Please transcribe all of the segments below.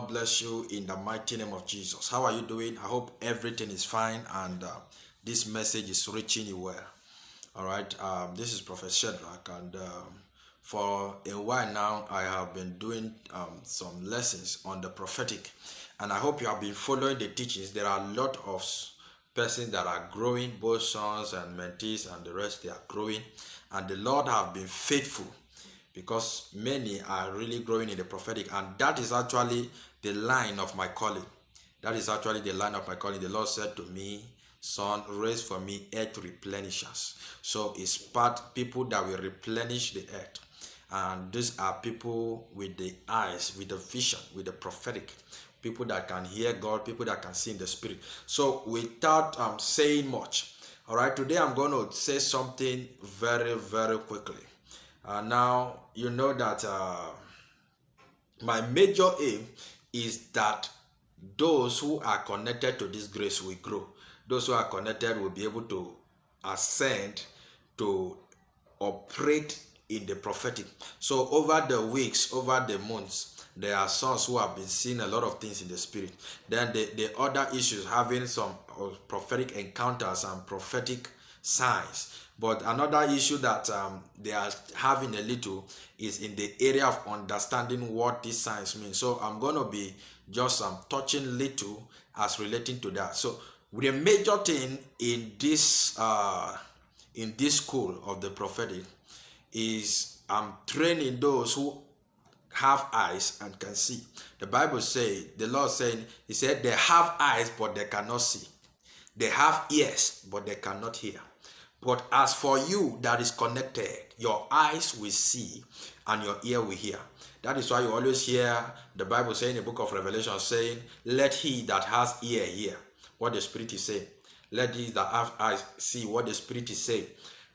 God bless you in the mighty name of Jesus. How are you doing? I hope everything is fine and this message is reaching you well. All right. This is Prophet Shadrach, and for a while now, I have been doing some lessons on the prophetic, and I hope you have been following the teachings. There are a lot of persons that are growing, both sons and mentees, and the rest they are growing, and the Lord have been faithful, because many are really growing in the prophetic, and that is actually the line of my calling. That is actually the line of my calling. The Lord said to me, son, raise for me earth replenishers. So it's part people that will replenish the earth. And these are people with the eyes, with the vision, with the prophetic. People that can hear God, people that can see in the spirit. So without saying much, all right, today I'm going to say something very, very quickly. Now, you know that my major aim is that those who are connected to this grace will grow. Those who are connected will be able to ascend, to operate in the prophetic. So over the weeks, over the months, there are sons who have been seeing a lot of things in the spirit. Then the other issues, having some prophetic encounters and prophetic signs. But another issue that they are having a little is in the area of understanding what these signs mean. So I'm going to be just touching little as relating to that. So the major thing in this school of the prophetic is I'm training those who have eyes and can see. The Bible says, the Lord saying, He said, they have eyes but they cannot see. They have ears but they cannot hear. But as for you that is connected, your eyes will see and your ear will hear. That is why you always hear the Bible saying in the book of Revelation saying, let he that has ear hear what the Spirit is saying. Let he that have eyes see what the Spirit is saying.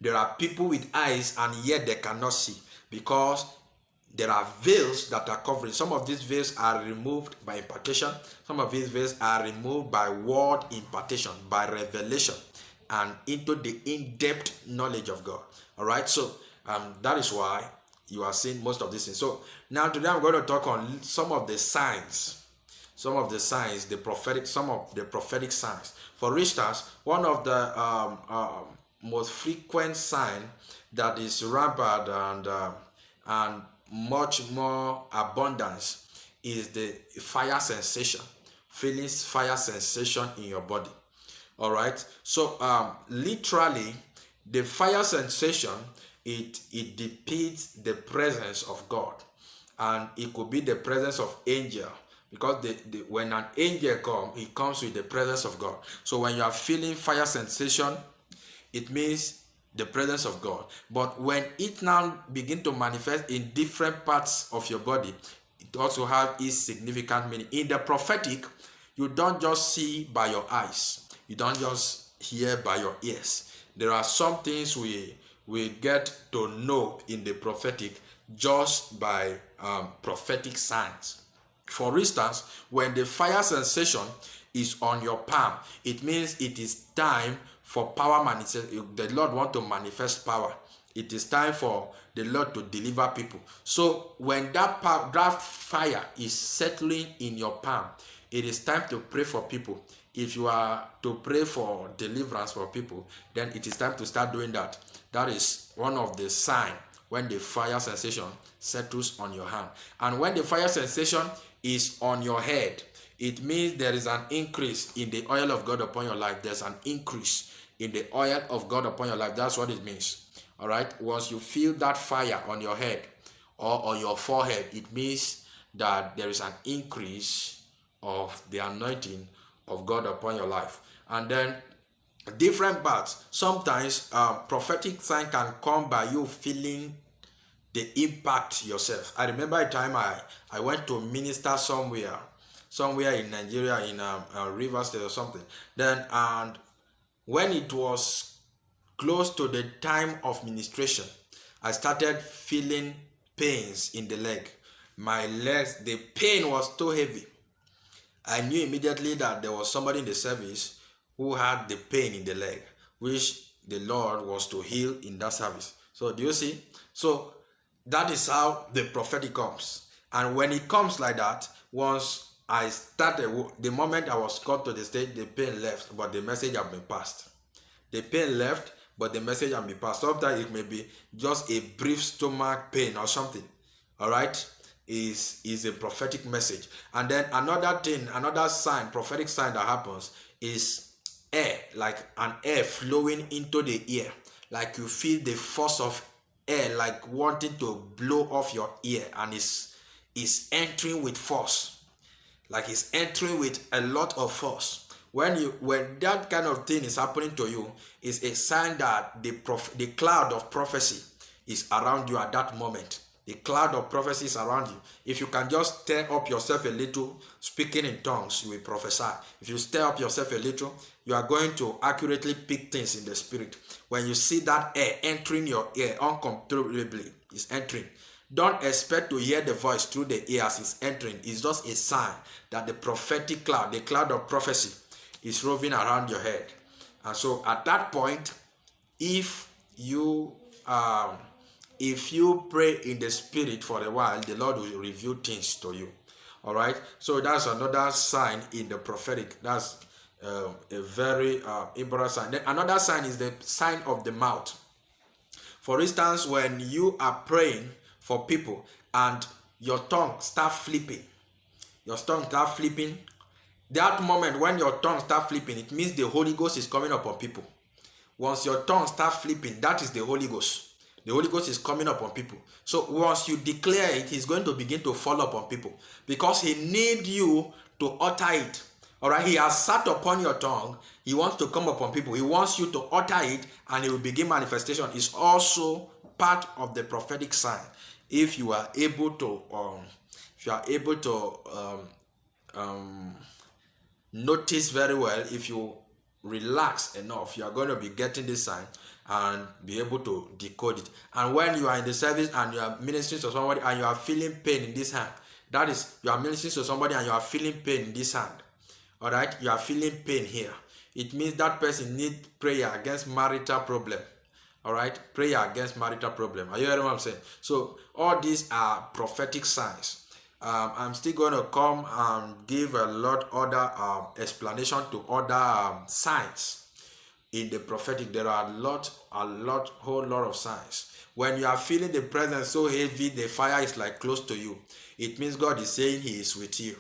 There are people with eyes and yet they cannot see, because there are veils that are covering. Some of these veils are removed by impartation. Some of these veils are removed by word impartation, by revelation, and into the in-depth knowledge of God. All right, so that is why you are seeing most of these things. So now today I'm going to talk on some of the signs, some of the prophetic signs. For instance, one of the most frequent sign that is rampant and much more abundance is the fire sensation, feeling fire sensation in your body. All right, so literally the fire sensation, it depicts the presence of God, and it could be the presence of angel, because when an angel comes, he comes with the presence of God. So when you are feeling fire sensation, it means the presence of God. But when it now begin to manifest in different parts of your body, it also has its significant meaning. In the prophetic, you don't just see by your eyes, you don't just hear by your ears. There are some things we get to know in the prophetic just by prophetic signs. For instance, when the fire sensation is on your palm, it means it is time for power manifestation. The Lord wants to manifest power. It is time for the Lord to deliver people. So when that fire is settling in your palm, it is time to pray for people. If you are to pray for deliverance for people, then it is time to start doing that. That is one of the signs when the fire sensation settles on your hand. And when the fire sensation is on your head, it means there is an increase in the oil of God upon your life. There's an increase in the oil of God upon your life. That's what it means. All right. Once you feel that fire on your head or on your forehead, it means that there is an increase of the anointing of God upon your life. And then different parts. Sometimes prophetic sign can come by you feeling the impact yourself. I remember a time I went to minister somewhere in Nigeria, in River State or something. Then, and when it was close to the time of ministration, I started feeling pains in the leg. My legs, the pain was too heavy. I knew immediately that there was somebody in the service who had the pain in the leg, which the Lord was to heal in that service. So do you see? So that is how the prophetic comes. And when it comes like that, once I started, the moment I was called to the stage, the pain left, but the message had been passed. The pain left, but the message had been passed. Sometimes it may be just a brief stomach pain or something. All right, is a prophetic message. And then another thing, another sign, prophetic sign that happens is air, like an air flowing into the ear, like you feel the force of air, like wanting to blow off your ear, and is entering with force, like it's entering with a lot of force. When that kind of thing is happening to you, it's a sign that the cloud of prophecy is around you at that moment. The cloud of prophecy is around you. If you can just stir up yourself a little, speaking in tongues, you will prophesy. If you stir up yourself a little, you are going to accurately pick things in the spirit. When you see that air entering your ear uncontrollably, it's entering. Don't expect to hear the voice through the ear as it's entering. It's just a sign that the prophetic cloud, the cloud of prophecy, is roving around your head. And so at that point, if you pray in the spirit for a while, the Lord will reveal things to you. All right, so that's another sign in the prophetic. That's a very important sign. Then another sign is the sign of the mouth. For instance, when you are praying for people and your tongue start flipping, that moment when your tongue start flipping, it means the Holy Ghost is coming upon people. Once your tongue start flipping, that is the Holy Ghost. The Holy Ghost is coming upon people. So once you declare it, he's going to begin to fall upon people, because he needs you to utter it. All right, he has sat upon your tongue. He wants to come upon people. He wants you to utter it, and it will begin manifestation. It's also part of the prophetic sign. If you are able to, notice very well, if you relax enough, you are going to be getting this sign and be able to decode it. And when you are in the service and you are ministering to somebody and you are feeling pain in this hand, that is, you are ministering to somebody and you are feeling pain in this hand. All right, you are feeling pain here. It means that person needs prayer against marital problem. All right, prayer against marital problem. Are you hearing what I'm saying? So all these are prophetic signs. I'm still going to come and give a lot other explanation to other signs in the prophetic. There are whole lot of signs. When you are feeling the presence so heavy, the fire is like close to you, it means God is saying he is with you.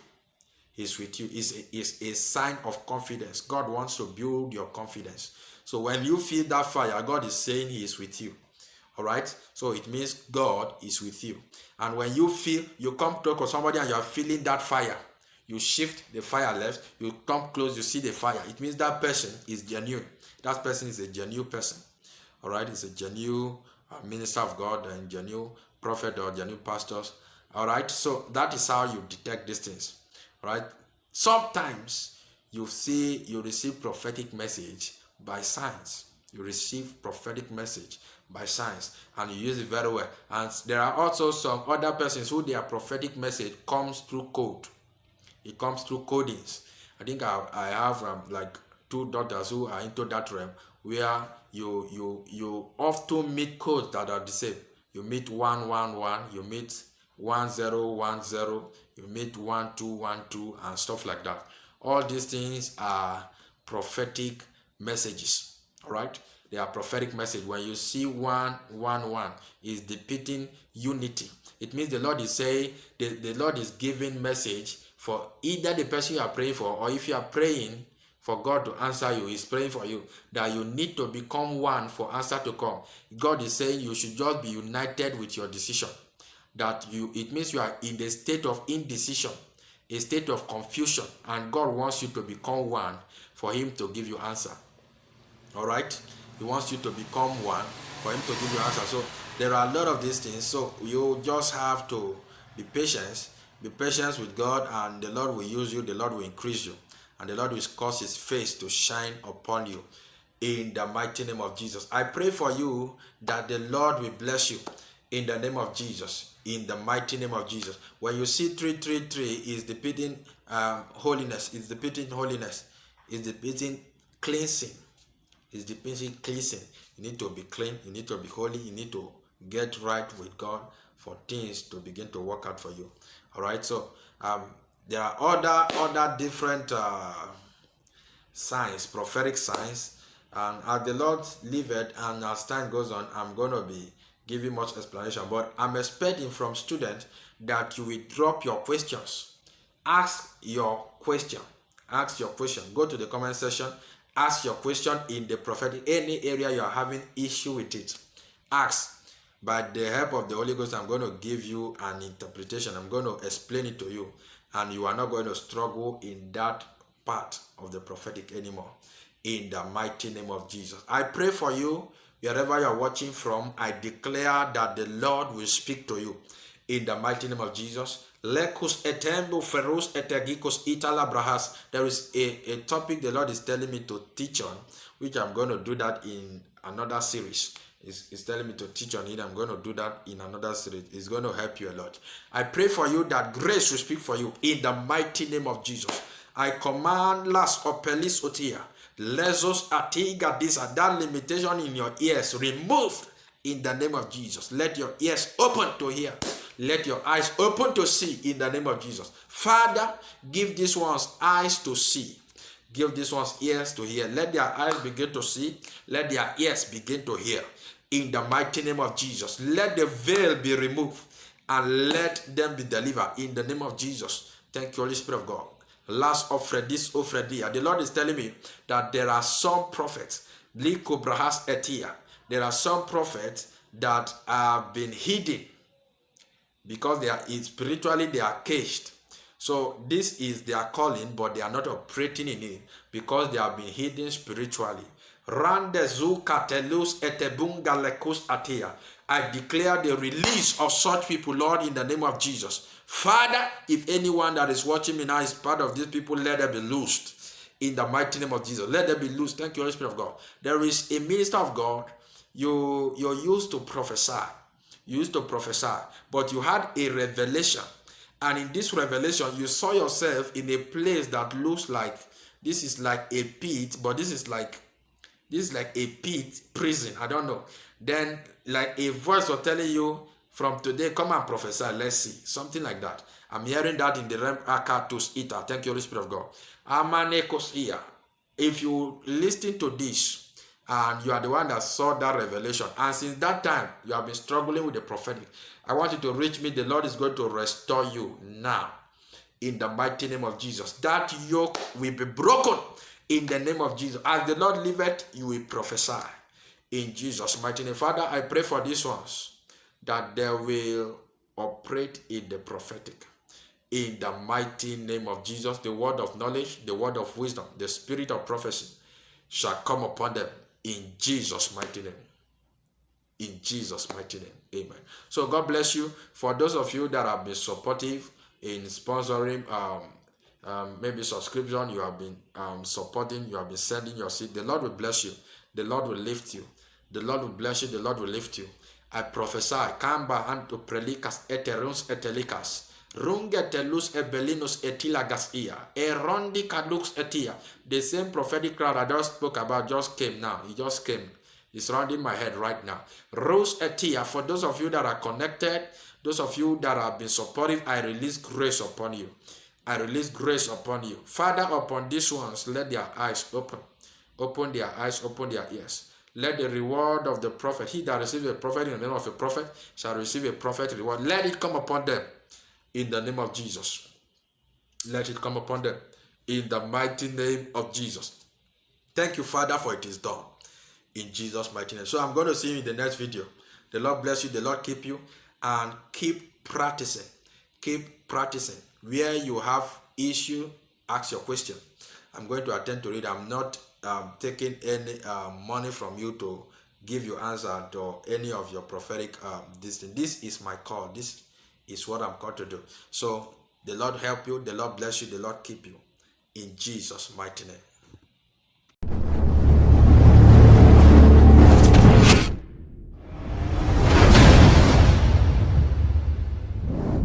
He's with you. It's a sign of confidence. God wants to build your confidence. So when you feel that fire, God is saying he is with you. All right, so it means God is with you. And when you come talk to somebody and you are feeling that fire, you shift the fire left, you come close, you see the fire, it means that person is genuine. That person is a genuine person. All right, it's a genuine minister of God and genuine prophet or genuine pastors. All right, so that is how you detect these things. All right, sometimes you receive prophetic message by signs. You receive prophetic message by signs and you use it very well. And there are also some other persons who their prophetic message comes through code. It comes through codings. I think I have like two daughters who are into that realm, where you often meet codes that are the same. You meet 111, you meet 1010, you meet 1212, and stuff like that. All these things are prophetic messages. All right, they are prophetic message. When you see 111, is depicting unity. It means the Lord is saying the Lord is giving message for either the person you are praying for, or if you are praying for God to answer you, he's praying for you, that you need to become one for answer to come. God is saying you should just be united with your decision. It means you are in the state of indecision, a state of confusion, and God wants you to become one for him to give you answer. All right, he wants you to become one for him to give you answer. So there are a lot of these things. So you just have to be patient with God, and the Lord will use you, the Lord will increase you, and the Lord will cause his face to shine upon you in the mighty name of Jesus. I pray for you that the Lord will bless you in the name of Jesus, in the mighty name of Jesus. When you see 333, is depicting holiness, it's depicting holiness, it's depicting cleansing. It's depicting cleansing. You need to be clean, you need to be holy, you need to get right with God for things to begin to work out for you. All right, so There are other different signs, prophetic signs, and as the Lord liveth and as time goes on, I'm going to be giving much explanation, but I'm expecting from students that you will drop your questions. Ask your question. Ask your question. Go to the comment section. Ask your question in the prophetic, any area you are having issue with it. Ask. By the help of the Holy Ghost, I'm going to give you an interpretation. I'm going to explain it to you, and you are not going to struggle in that part of the prophetic anymore. In the mighty name of Jesus, I pray for you wherever you are watching from. I declare that the Lord will speak to you in the mighty name of Jesus. Lekus etembo ferus etegikos itala brahas. There is a topic the Lord is telling me to teach on, which I'm going to do that in another series. He's telling me to teach on it. I'm going to do that in another series. It's going to help you a lot. I pray for you that grace will speak for you in the mighty name of Jesus. I command las opelis otia, lesos atiga this, that limitation in your ears removed in the name of Jesus. Let your ears open to hear. Let your eyes open to see in the name of Jesus. Father, give these ones eyes to see. Give these ones ears to hear. Let their eyes begin to see. Let their ears begin to hear. In the mighty name of Jesus. Let the veil be removed and let them be delivered in the name of Jesus. Thank you, Holy Spirit of God. Last offer this offer. The Lord is telling me that there are some prophets. There are some prophets that have been hidden because they are spiritually they are caged. So this is their calling, but they are not operating in it because they have been hidden spiritually. I declare the release of such people, Lord, in the name of Jesus. Father, if anyone that is watching me now is part of these people, let them be loosed in the mighty name of Jesus. Let them be loosed. Thank you, Holy Spirit of God. There is a minister of God. You're used to prophesy. You used to prophesy, but you had a revelation. And in this revelation, you saw yourself in a place that looks like this is like a pit, but this is like a pit prison. I don't know. Then like a voice was telling you, from today, come and prophesy. Let's see. Something like that. I'm hearing that in the realm Akatus Ita. Thank you, Holy Spirit of God. Amanekos Ia. If you listen to this and you are the one that saw that revelation, and since that time you have been struggling with the prophetic, I want you to reach me. The Lord is going to restore you now in the mighty name of Jesus. That yoke will be broken in the name of Jesus. As the Lord liveth, you will prophesy in Jesus' mighty name. Father, I pray for these ones that they will operate in the prophetic. In the mighty name of Jesus, the word of knowledge, the word of wisdom, the spirit of prophecy shall come upon them in Jesus' mighty name. In Jesus' mighty name. Amen. So God bless you. For those of you that have been supportive in sponsoring, maybe subscription, you have been supporting, you have been sending your seed. The Lord will bless you. The Lord will lift you. The Lord will bless you. The Lord will lift you. I prophesy. Kamba anto prelikas eteruns etelikas. Rungetelus ebelinus etilagas ia. Erondi kadux etia. The same prophetic crowd I just spoke about just came now. It just came. It's surrounding my head right now. Rose etia. For those of you that are connected, those of you that have been supportive, I release grace upon you. I release grace upon you. Father, upon these ones, let their eyes open. Open their eyes, open their ears. Let the reward of the prophet, he that receives a prophet in the name of a prophet, shall receive a prophet reward. Let it come upon them in the name of Jesus. Let it come upon them in the mighty name of Jesus. Thank you, Father, for it is done in Jesus' mighty name. So I'm going to see you in the next video. The Lord bless you. The Lord keep you. And keep practicing. Keep practicing. Where you have issue, ask your question. I'm going to attend to it. I'm not taking any money from you to give you answer to any of your prophetic this thing. This is my call. This is what I'm called to do. So the Lord help you. The Lord bless you. The Lord keep you. In Jesus' mighty name.